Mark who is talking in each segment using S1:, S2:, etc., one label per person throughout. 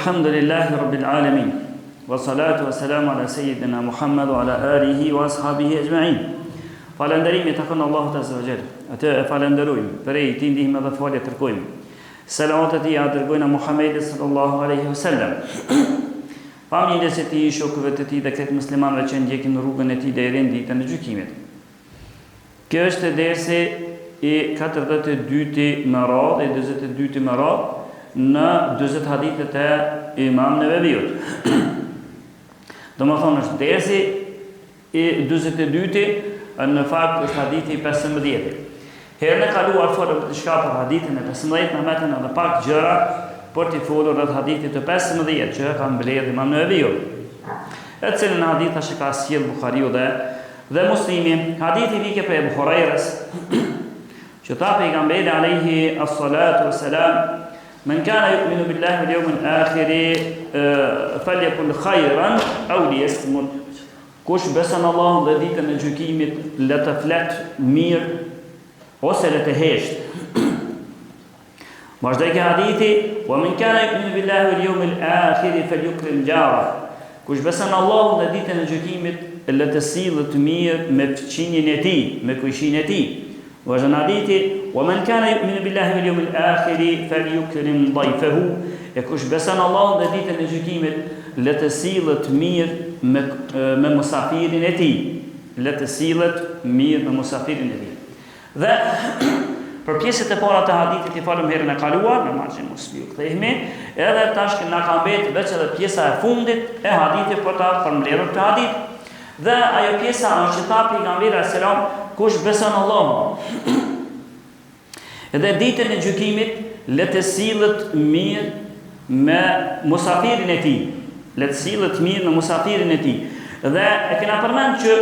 S1: Alhamdulillahi Rabbil Alamin. Wa salatu wa salamu ala Sayyidina Muhammad wa ala alihi wa ashabihi ajma'in. Falënderimi takon Allahut Azza wa Jalla. Atë e falenderojmë, prej tij ndihmë dhe falje kërkojmë. Salavat e tij dërgojnë Muhamedit sallallahu alaihi wasallam. Familjes së tij, shokëve të tij dhe këtë muslimanëve që ndjekin rrugën e tij deri në ditën e gjykimit. Kjo është dersi i 42 më radhë, e 42 më radhë në 40 hadithet e Imam Neveviut. Do më thonë është dersi i 42 në fakt është hadithi i 15. Herën e kaluar folëm të shka për hadithin e 15, në metën edhe pak gjëra për t'i folur rreth hadithit të 15 që ka mbledhur Imam Neveviut. E cilën hadith është ka sjell Buhariu dhe Muslimi. Hadithi vike për Ebu Hurajrës që tha pejgamberi alayhi as-salatu was-salam: "Men kana yu'minu billahi wal yawmil akhir falyakul khayran aw liyasmut." Kush beson Allahun dhe ditën e gjykimit, le të flet mirë ose le të hesht. Vazhdoi kjo hadithi: "Wa men kana yu'minu billahi wal yawmil akhir falyukrim jarah." Kush beson Allahun dhe ditën e gjykimit, le të sillet mirë me fëmijën e tij, me kujshin e tij. Vazhdon hadithi: "Wa man kana yu'minu billahi wal yawmil akhir falyukrim dayfahu." E kush beson Allahun dhe ditën e gjykimit, le të sillet mirë me musafirin e tij. Le të sillet mirë me musafirin e tij. Dhe për pjesët e para të hadithit i falëm herën e kaluar, në margjin Muslimi kthehemi, edhe tash që na ka mbetë veç edhe pjesa e fundit e hadithit për ta përmbledhur këtë hadith. Dhe ajo pjesa është që tha pejgamberi selam: "Kush beson Allahun edhe ditën e gjykimit, le të sillet mirë me musafirin e tij." Le të sillet mirë me musafirin e tij. Dhe e kena përmend që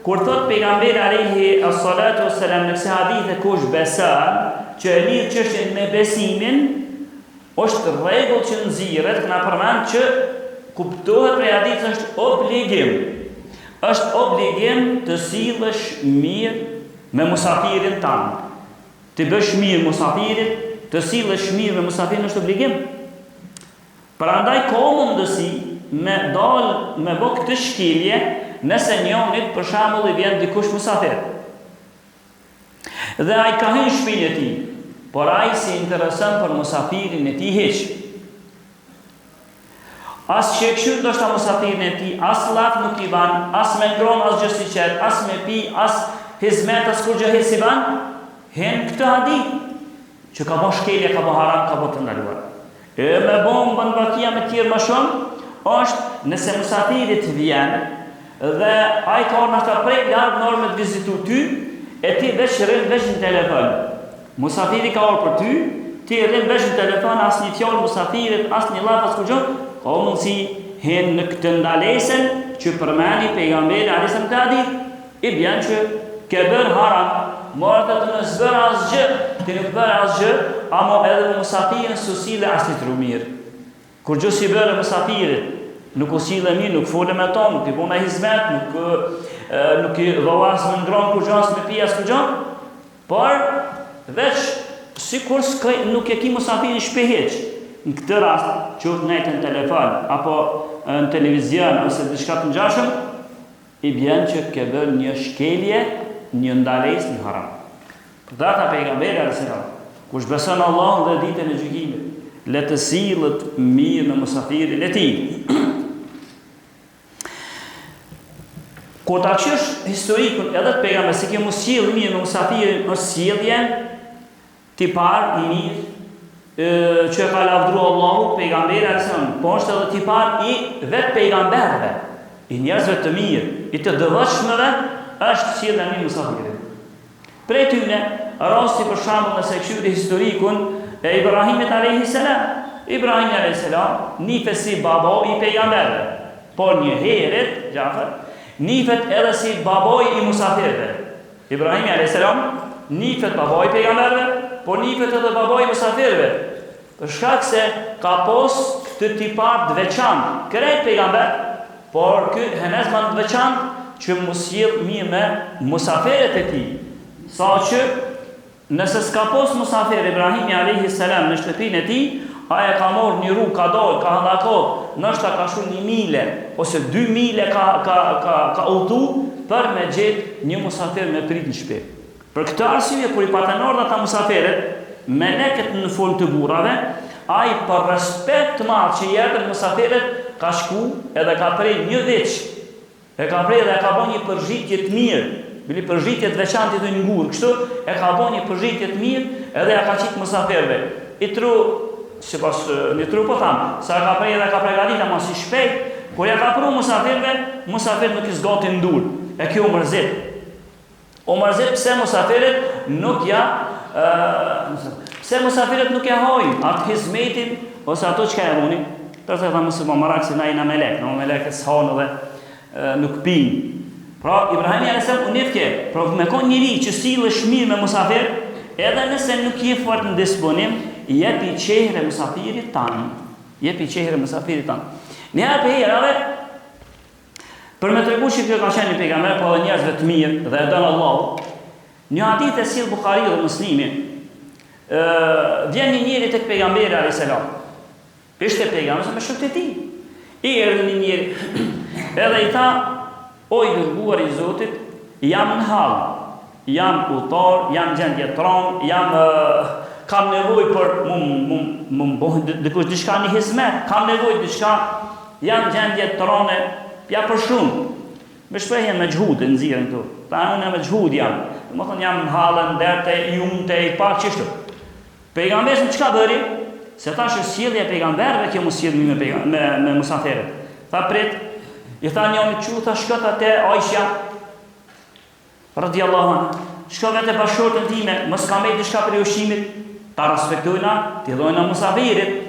S1: kur thot pejgamberi alayhi as-salatu was-salam në këtë hadith kush beson, që e lidh çështjen me besimin, është rregull që nxirret, kena përmend që kuptohet prej hadithit është obligim. Është obligim të sillesh mirë me musafirin tënd. Të bësh mirë musafirit, të sillesh mirë me musafirin është obligim. Prandaj ka mundësi me dal me bë këtë shkelje nëse njonit për shembull i vjen dikush musafir. Dhe ai ka hyrë në shtëpinë e tij, por ai si intereson për musafirin e tij hiç. As që kështu do shta musafirin e tij, as laf nuk i ban, as me ngron, as gjë si qet, as me pi, as hizmet, as kur gjë si ban, hen këtë hadith që ka bën shkelje, ka bën haram, ka bën të ndaluar. E me bombën bakia me tjerë më shumë, është nëse musafirit vjen dhe ai ka orë nështë prej largë normë të vizitu ty, e ti veç rrin veç në telefon. Musafiri ka orë për ty, ti rrin veç në telefon, as një fjallë musafirit, as një laf, as kur gjë, ka mundësi hen në këtë ndalesën që përmeni pejgamberi alayhi të hadith, i bjen që ke bërë haram, morët të në zbërë asgjë, ti nuk bërë asgjë, amo edhe musafirin susile as një tru mirë. Kur gjë si bërë musafirit, nuk usile mirë, nuk folë me ta, nuk i bona hizmet, nuk i dholas me ngronë kur gjë, as me pi, as kur gjë, por veç si kur nuk e ki musafirin shpeheq. Në këtë rast, që nejtë në telefon, apo në televizion, ose diçka të ngjashëm, i bjen që ke bërë një shkelje, një ndales, një haram. Për data pejgamberi alayhi salam: "Kush beson Allahun dhe ditën e gjykimit, le të sillet mirë me musafirin e tij." Kur ta qesh historikun edhe të pejgamberit se ke mos sjell mirë me musafirin, është sjellje ti parë i mirë që ka lavdruar Allahu pejgamberi alayhi salam, po është edhe ti parë i vetë pejgamberëve, i njerëzve të mirë, i të devotshmëve, është sjellja mirë musafirit. Prej tyne, rasti për shembull nëse qyri historikun e Ibrahimit alayhi salam. Ibrahim alayhi salam nifet si babo i pejgamberëve, por një herët, Jafar, nifet edhe si babo i musafirëve. Ibrahim alayhi salam nifet babo i pejgamberëve, por nifet edhe babo i musafirëve. Për shkak se ka pos këtë tipar të veçantë, krejt pejgamber, por ky henezman të veçantë që mos sjell mirë me musafirët e tij. Sa që nëse s'ka pos musafir Ibrahimi alayhi salam në shtëpinë e tij, Aja ka morë një rrugë, ka dojë, ka hallako, nështë ka shu 1 mile, ose 2 mile ka udhtu për me gjetë një musafir me prit në shtëpi. Për këtë arsye, kur i patën ardha ata musafirët, me leket në fund të burrave, ai për respekt të madh që i japën musafirët, ka shku edhe ka prej një veç. E ka prej dhe ka bën një përzhitje të mirë, bili përzhitje të veçantë të një ngurë, kështu e ka bën një përzhitje të mirë edhe ja ka qit musafirëve. I tru, sipas një tru po tham, sa ka prej dhe ka përgatitur ama si shpejt, kur ja ka pru musafirëve, musafirët nuk i zgatin dur. E kjo u mërzit. U mërzit pse musafirët nuk ja pse musafirët nuk ja hojnë atë hizmetin ose ato që ka e munin. Tërse tha mësë më marak se na i në melek, në melek e s'hanë dhe nuk pinë. Pra, Ibrahimi a.s. unifke, pra me konë njëri që silë shmirë me musafir, edhe nëse nuk je fort në disponim, jepi qehre musafirit tanë. Jepi qehre musafirit tanë. Njëherë për herave, për me të regu që kjo ka qenë një pejgamber, po edhe njerëzve të mirë dhe e dënë Allahu, një hadith e silë Bukhari dhe Muslimi, vjen një njeri tek pejgamberi a.s. Ishte pejgamber se me shokët e tij. I erdhi një njeri, edhe i tha, o i dërguar i Zotit, jam në hall, jam udhëtar, jam gjendje tron, kam nevojë për më bëhen dikush diçka një hizmet, kam nevojë diçka, jam gjendje trone, ja për shumë. Me shprehjen me xhud e nxirren këtu. Ta unë me xhud jam. Domethënë jam në hallën derte, jumte i pak çështë. Pejgamberi çka bëri? Se thash sjellja e pejgamberëve kjo mos sjell me musafirët. Tha prit, i tha një çu tha shkot atë Aisha radhiyallahu anha. Shko vetë bashkëshortën time, mos ka me diçka për ushqimit, ta respektojna, ti dhojna musafirit.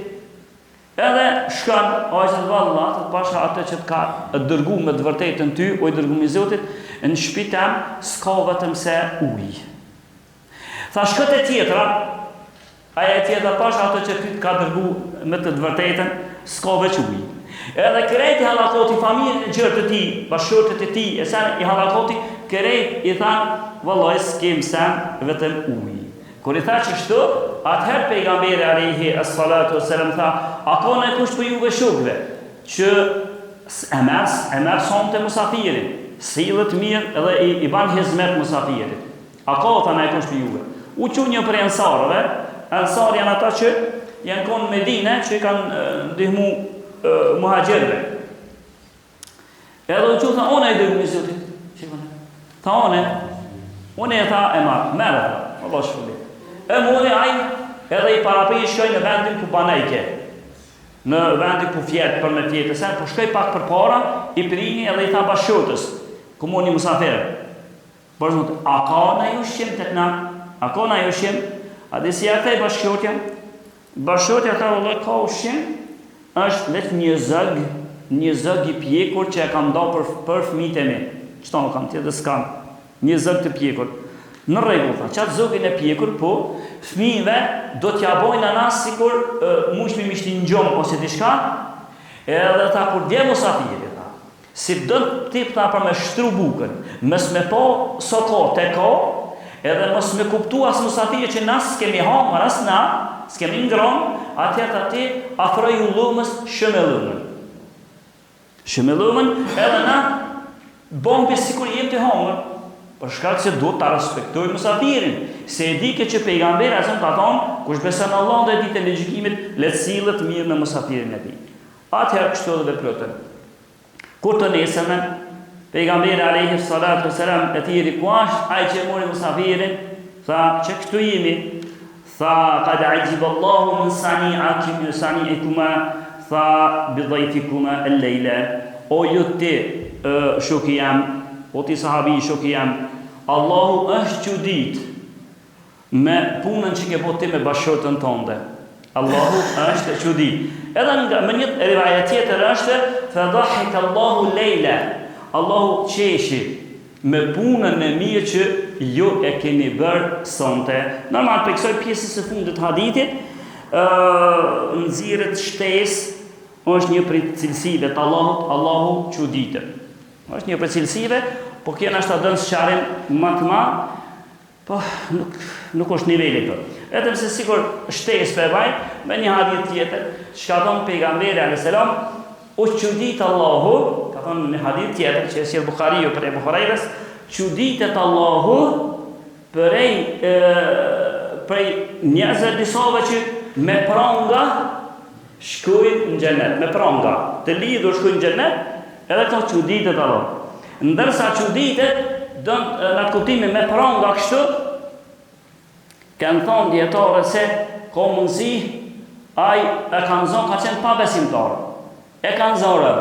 S1: Edhe shkon Aisha vallahu të pasha atë që të ka dërgu me të vërtetën ty, o i dërguar i Zotit, në shtëpinë tam s'ka vetëm se ujë. Tha shkot e tjetra, aja e tjetra pasha ato që ty të ka dërgu me të vërtetën, s'ka veç ujë. Edhe krejt i halakoti familjen e gjërë të ti, bashkëshortët e ti, e sen i halakoti, krejt i thanë, vëllaj s'kem sen vetëm ujë. Kur i tha që shtu, atëherë pejgamberi alayhi as-salatu was-salam tha, a ka në kusht për juve shokëve, që e merë sonë të musafirin, sillet mirë edhe i ban hizmet musafirit. A ka tha në kusht për juve. U që një për ansarëve, ansar janë ata që janë konë në Medinë, që i kanë ndihmu muhajgjerve. Edhe u që tha, one e dërgu një Zotit. Tha one e tha e marë, merë tha, Allah shpëllit. E mune aj, edhe i parapri shkoj në vendin ku banejke, në vendin ku fjetë për me fjetë, sen, po shkoj pak për para, i prini edhe i tha bashkëshortës, ku mund një musafirë. Por shumë, a ka në ju shqim të këna? A ka në ju shqim? A dhe si atë e bashkëshortja? Bashkëshortja ta vëllë ka u shqim, është vetë një zëg i pjekur që e kam da për fëmijët e mi. Qëta më kam tjetë dhe s'kam? Një zëg të pjekur. Në rregull, tha, qatë zogin e pjekur, po, fëmijëve do t'ja bojnë anas sikur mushmi mishti në gjomë ose diçka, edhe tha, kur dje musafiri, tha, si dënë tip tha për me shtru bukën, mës me po so ko te ko, edhe mës me kuptu as musafiri që nas s'kemi hamër as na, s'kemi ngronë, atër të ti afroj u lumës shëmellumën. Shëmellumën edhe na bombi sikur jem të hamër, për shkak se duhet ta respektoj musafirin. Se e di që pejgamberi asëm ka thonë, kush beson Allahun dhe ditën e gjykimit, le të sillet mirë me musafirin e tij. Atëherë kështu edhe veprotën. Kur të nesërmen, pejgamberi alayhi salatu wassalam e thiri ku është ai që mori musafirin, tha që këtu jemi. Tha qad ajiba Allahu min sani'akum sani'ikuma, tha bi dhayfikuma al-layla. O ju ti shoku jam, o ti sahabi shoku jam, Allahu është çudit me punën që ke bërë ti me bashkëshortën tënde. Allahu është çudit. Edhe në një rivajet tjetër është fadhahika Allahu leila. Allahu qeshi me punën e mirë që ju e keni bërë sonte. Normal për kësaj pjesës së fundit të hadithit, nxirret shtesë është një prej cilësive të Allahut, Allahu çuditë. Është një prej cilësive, po kena është të dënë së qarim më të ma, po nuk është niveli për. Vetëm se sikur shtesë për vaj, me një hadith tjetër, që ka thonë pejgamberi a.s. U çudit Allahu, ka thonë në hadith tjetër, që e sjell Buhariu për Ebu Hurajrës, çuditet Allahu prej njerëzve disave që me pranga shkojnë në xhenet, me pranga, të lidhur shkojnë në xhenet, edhe këto çuditet Allahu. Ndërsa çuditet në atë kuptimin me pranga kështu, kanë thonë dietarë se ka mundësi ai e kanë zonë ka qenë pa besimtar. E kanë zorë,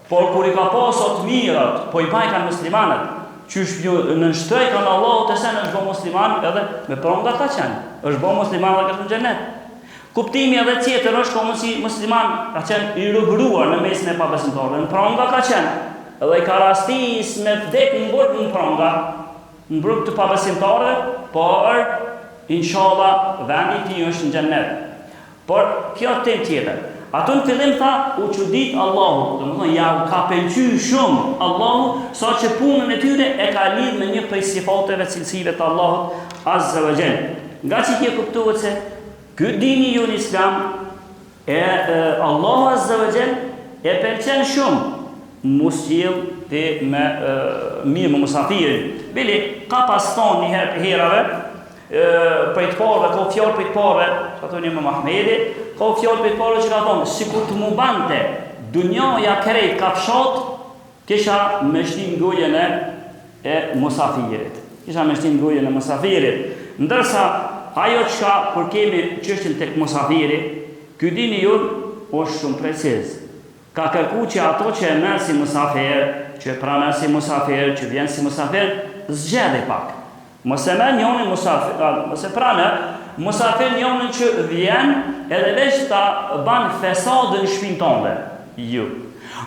S1: por kur i ka pasur të mirat, po i bajnë muslimanët, qysh në nështrej kanë Allahu të sen është bo musliman edhe me pronga ka qenë, është bo musliman dhe këtë në xhenet. Kuptimi edhe tjetër është komo si musliman ka qenë i rrugëruar në mesin e pabesimtarëve, në pronga ka qenë, edhe i ka rastis me vdek në burg në pronga, në burg të pabesimtarëve, por inshallah vendi i tij është në xhenet. Por kjo tem tjetër. Ato në fillim tha, u çudit Allahu, domethënë ja ka pëlqyer shumë Allahu, saqë punën e tyre e ka lidhur me një prej sifateve cilësive të Allahut Azza wa Jall. Nga që kjo kuptohet se ky dini ju në Islam Allahu Azza wa Jall e pëlqen shumë musjell të me mirë me musafirin. Bile ka pas thonë një herave për të parëve, ka fjallë për të parëve, që ka thonë një më Mahmedi, ka fjallë për të parëve që ka thonë, si kur të mu bante, dunjoja krejt ka fshat, kisha me shtim gojën e musafirit. Ndërsa, ajo që ka, kur kemi qështën tek musafiri, ky dini ju është shumë preciz. Ka kërku që ato që e merë si musafir, që e pranë si musafir, që vjen si musafir, zgjede pak. Mëse me njonin musafir, mëse pranë, musafir njonin që vjen edhe veç ta ban fesadën shpinë tonë. Ju.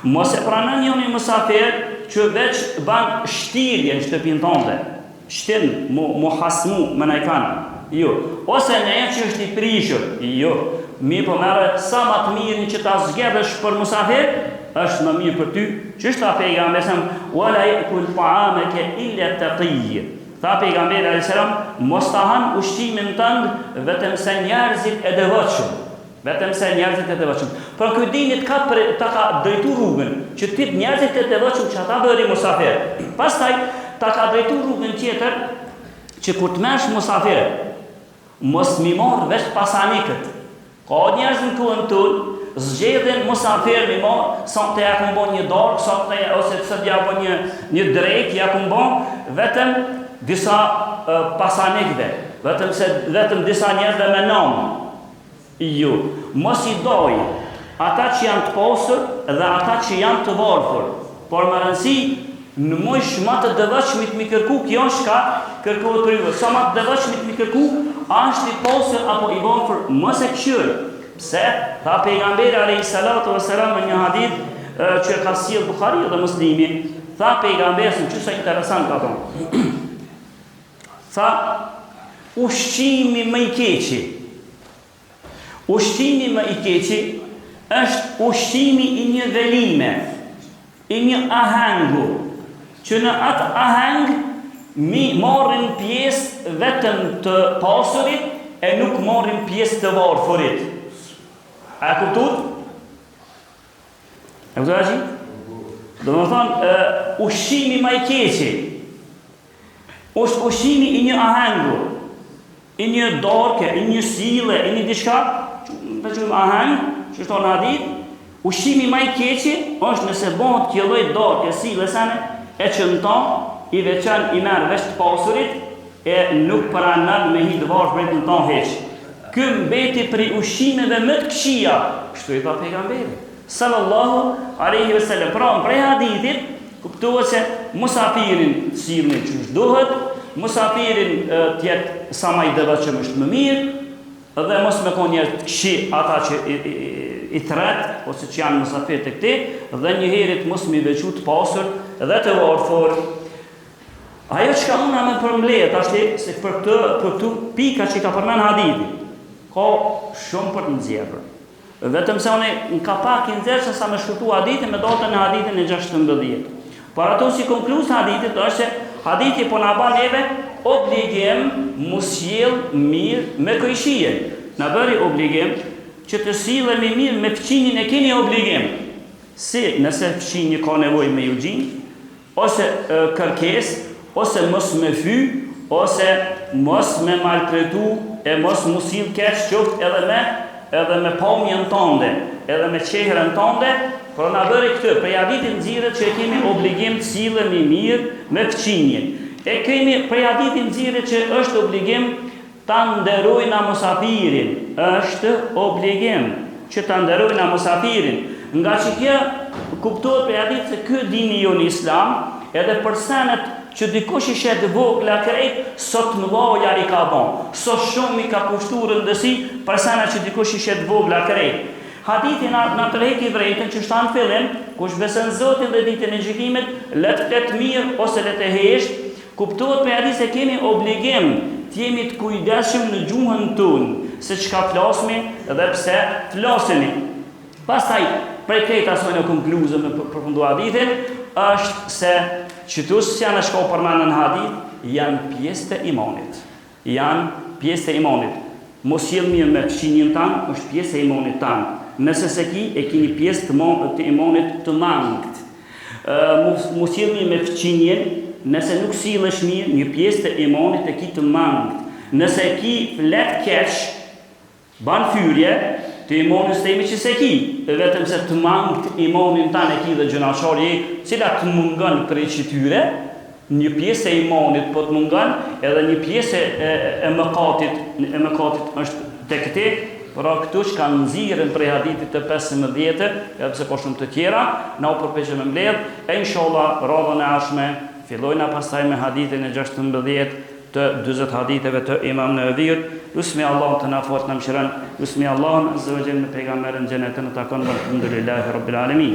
S1: Mëse pranë njonin musafir që veç ban shtirje në shtëpinë tonë. Shtin, mu hasmu, me najkanë. Ju. Ose në e që është i prishur. Ju. Mi po merë sa ma të mirin që ta zgjedhësh për musafir, është më mirë për ty, që është ta pejgamberi, wala yakul ta'amaka illa taqiyy. Tha pejgamberi a.s. mos ta han ushqimin tënd vetëm se njerëzit e devotshëm. Por ky dinit ta ka drejtu rrugën që ti njerëzit e devotshëm që ata bëri musafir. Pastaj ta ka drejtu rrugën tjetër që kur të merresh musafir, mos mi marr vetë pasanikët. Ka njerëz në kohën tonë zgjedhin musafir mi marr, sa të ja kumbo një dorë, ose të ja bo një drejt, ja kumbo vetëm disa pasanikëve, vetëm disa njerëzve me namë. Ju, mos i doj ata që janë të pasur dhe ata që janë të varfër, por më rëndësi në mësh ma të devotshmit mi kërku, kjo është ka kërkohet për ju. Sa ma të devotshmit mi kërku, është i pasur apo i varfër, mos e këshyr. Pse? Tha pejgamberi a.s. në një hadith që ka sjell Buhariu dhe Muslimi, tha pejgamberi, që sa interesant ka thonë. Tha, ushqimi më i keqi. Ushqimi më i keqi është ushqimi i një velime, i një ahengu, që në atë aheng mi marrin pjesë vetëm të pasurit e nuk marrin pjesë të varfërit. A kuptuat? E kuptuat që? Do më thonë, ushqimi më i keqi është ushqimi i një ahengu, i një dorke, i një sile, i një diçka, të që aheng, që është në hadith, ushqimi më i keqi është nëse bëhet kjo lloj dorke, sile, sene, e qënton, i veçan i merë veç të pasurit, e nuk pranon me hi të varfë në tonë heq. Ky mbeti për ushqimeve më të këqija, kështu i tha pejgamberi sallallahu alaihi wasallam. Pra prej hadithit kuptohet se musafirin sillni që duhet, musafirin tjetë sa më i devotshëm është më mirë, dhe mos me konë njerë të këshi ata që i thret, ose që janë musafir të këti, dhe njëherit mos mi vequ të pasur dhe të varfër. Ajo që ka muna me përmlet, ashtë se për të pika që ka përmen hadithi, ka shumë për të nëzjerë. Vetëm se unë në ka pak i nëzjerë se sa me shkutu hadithi me datën e hadithin e 16. Por ato si konkluz hadithi, të është se hadithi po në ban neve obligim mos sjell mirë me kojshije. Na bëri obligim që të sillemi mirë me fëmijën, e keni obligim. Si nëse fëmijë ka nevojë me ju gjin, ose kërkesë, ose mos me fy, ose mos me maltretu, e mos mu sill keq qoftë edhe me pamjen tënde, edhe me çehrën tënde. Por na bëri këtë, prej hadithit nxirret që kemi obligim të sillemi mirë me fëmijën. E kemi prej hadithit nxirret që është obligim ta nderojna musafirin. Është obligim që ta nderojna musafirin. Nga që kjo kuptohet prej hadithit se ky dini jonë Islam, edhe për senet që dikush i shet vogla krejt, sot mëdhoja i ka bon. Sot shumë i ka pushtu rëndësi për senet që dikush i shet vogla krejt. Hadithi na tërheqi vërejtën që shtanë fillim, kush beson Zotin dhe ditën e gjykimit, le të flet mirë ose le të hesht, kuptohet me hadith se kemi obligim të jemi të kujdesshëm në gjuhën tonë, se çka flasmi dhe pse flasemi. Pastaj, prej këtij asoj në konkluzën me përfundu hadithin, është se qëtus që janë shko përmenën në hadith, janë pjesë të imanit. Janë pjesë të imanit. Mos jell mirë me fëmijën tanë, është pjesë e imanit tanë. Nëse se ki, e kini pjesë të imanit të mangët. Mos jell mirë me fëmijën, nëse nuk sillesh mirë, një pjesë të imanit e ki të mangët. Nëse ki flet keq, ban fyrje, të imanit së temi që se ki, vetëm se të mangët imanin tanë e ki dhe gjënaqarje, cila të mungën për e qytyre, një pjesë e imanit po të mungën, edhe një pjesë e mëkatit është të këte, pra këtu që kanë nxirën prej hadithit të 15, edhe pse po shumë të tjera, na u përpiqem me mbledh, e inshallah radhën e ardhshme fillojna pastaj me hadithin e 16 të 40 haditheve të Imam Nawawiut. Lusmi Allah të na fort na mëshiron, lusmi Allah azza wa jalla me pejgamberin xhenetën e takon, alhamdulillahi rabbil alamin.